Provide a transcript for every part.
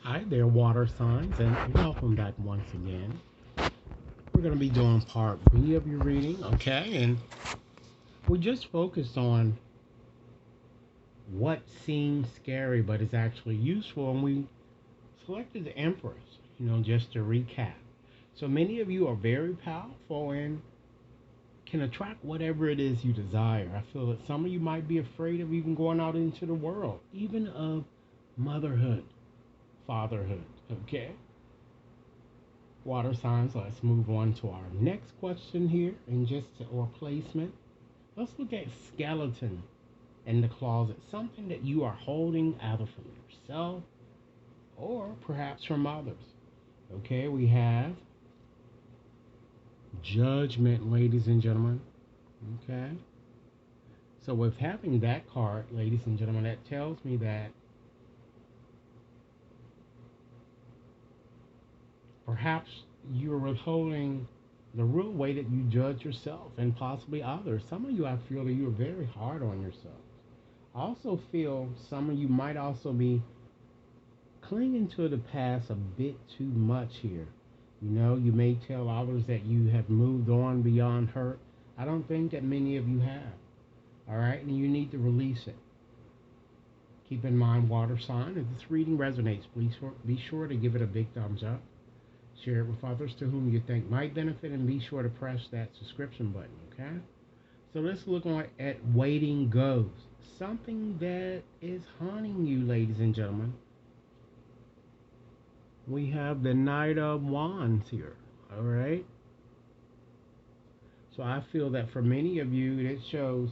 Hi there, water signs, and welcome back once again. We're going to be doing part B of your reading, okay? And we just focused on what seems scary but is actually useful, and we selected the Empress, just to recap. So many of you are very powerful and can attract whatever it is you desire. I feel that some of you might be afraid of even going out into the world, even of motherhood, fatherhood, okay? Water signs. Let's move on to our next question here, and or placement. Let's look at skeleton in the closet, something that you are holding either from yourself or perhaps from others. Okay, we have judgment, ladies and gentlemen. Okay, so with having that card, ladies and gentlemen, that tells me that perhaps you're withholding the real way that you judge yourself and possibly others. Some of you, I feel that you're very hard on yourself. I also feel some of you might also be clinging to the past a bit too much here. You may tell others that you have moved on beyond hurt. I don't think that many of you have. All right, and you need to release it. Keep in mind, water sign, if this reading resonates, please be sure to give it a big thumbs up. Share it with others to whom you think might benefit, and be sure to press that subscription button, okay? So let's look at waiting goes. Something that is haunting you, ladies and gentlemen. We have the Knight of Wands here, all right? So I feel that for many of you, it shows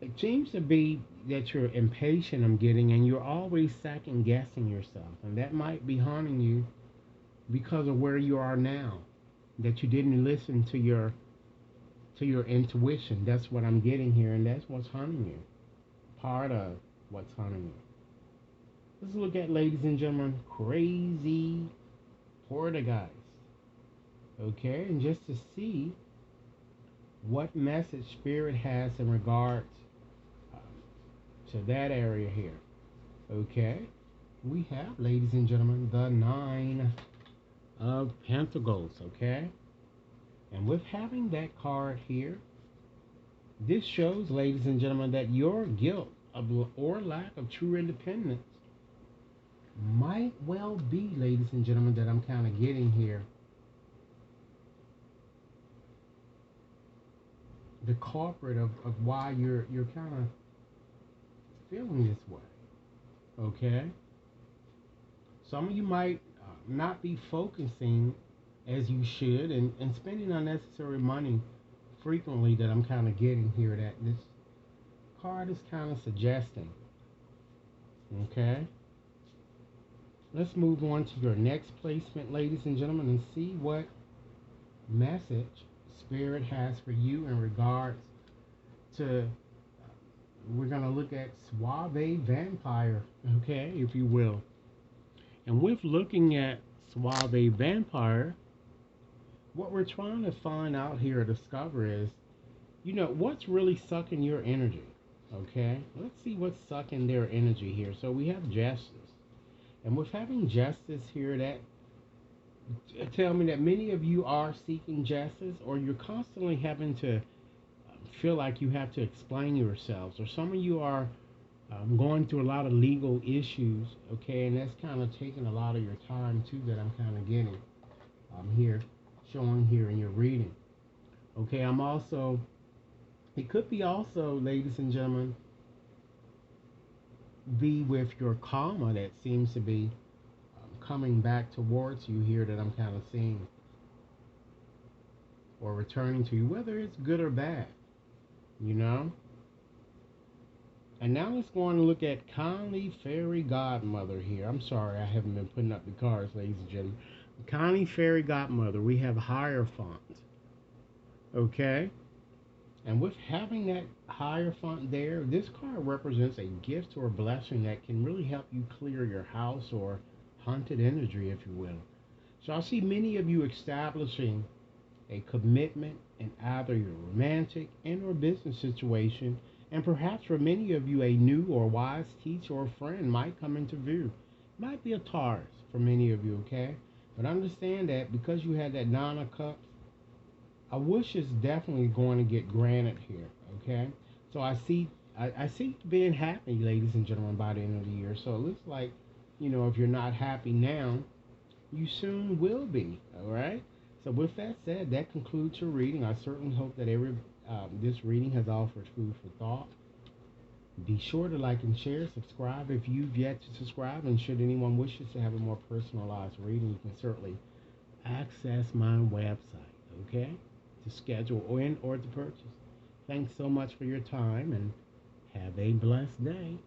it seems to be that you're impatient, I'm getting, and you're always second guessing yourself. And that might be haunting you because of where you are now, that you didn't listen to your intuition. That's what I'm getting here, and that's what's haunting you. Part of what's haunting you. Let's look at, ladies and gentlemen, crazy Portuguese. Okay, and just to see what message Spirit has in regards to that area here. Okay, we have, ladies and gentlemen, the Nine of Pentacles. Okay, and with having that card here, this shows, ladies and gentlemen, that your guilt or lack of true independence might well be, ladies and gentlemen, that I'm kind of getting here, the culprit of why you're kind of feeling this way. Okay, some of you might not be focusing as you should, and spending unnecessary money frequently, that I'm kind of getting here, that this card is kind of suggesting. Okay, let's move on to your next placement, ladies and gentlemen, and see what message Spirit has for you in regards to. We're going to look at Suave Vampire, okay, if you will. And with looking at Suave Vampire, what we're trying to find out here or discover is, what's really sucking your energy, okay? Let's see what's sucking their energy here. So we have justice. And with having justice here, that tell me that many of you are seeking justice, or you're constantly having to feel like you have to explain yourselves, or some of you are going through a lot of legal issues, okay, and that's kind of taking a lot of your time too, that I'm kind of getting here, showing here in your reading. Okay, I'm also, it could be also, ladies and gentlemen, be with your karma that seems to be coming back towards you here, that I'm kind of seeing, or returning to you, whether it's good or bad, you know. And now let's go on and look at Connie Fairy Godmother here. I'm sorry, I haven't been putting up the cards, ladies and gentlemen. Connie Fairy Godmother, we have Hierophant. Okay? And with having that Hierophant there, this card represents a gift or a blessing that can really help you clear your house or haunted energy, if you will. So I see many of you establishing a commitment in either your romantic and or business situation, and perhaps for many of you a new or wise teacher or friend might come into view. Might be a Taurus for many of you, okay? But understand that because you had that Nine of Cups, a wish is definitely going to get granted here, okay? So I see being happy, ladies and gentlemen, by the end of the year. So it looks like, if you're not happy now, you soon will be, all right? So with that said, that concludes your reading. I certainly hope that this reading has offered food for thought. Be sure to like and share, subscribe if you've yet to subscribe, and should anyone wishes to have a more personalized reading, you can certainly access my website, okay, to schedule or to purchase. Thanks so much for your time, and have a blessed day.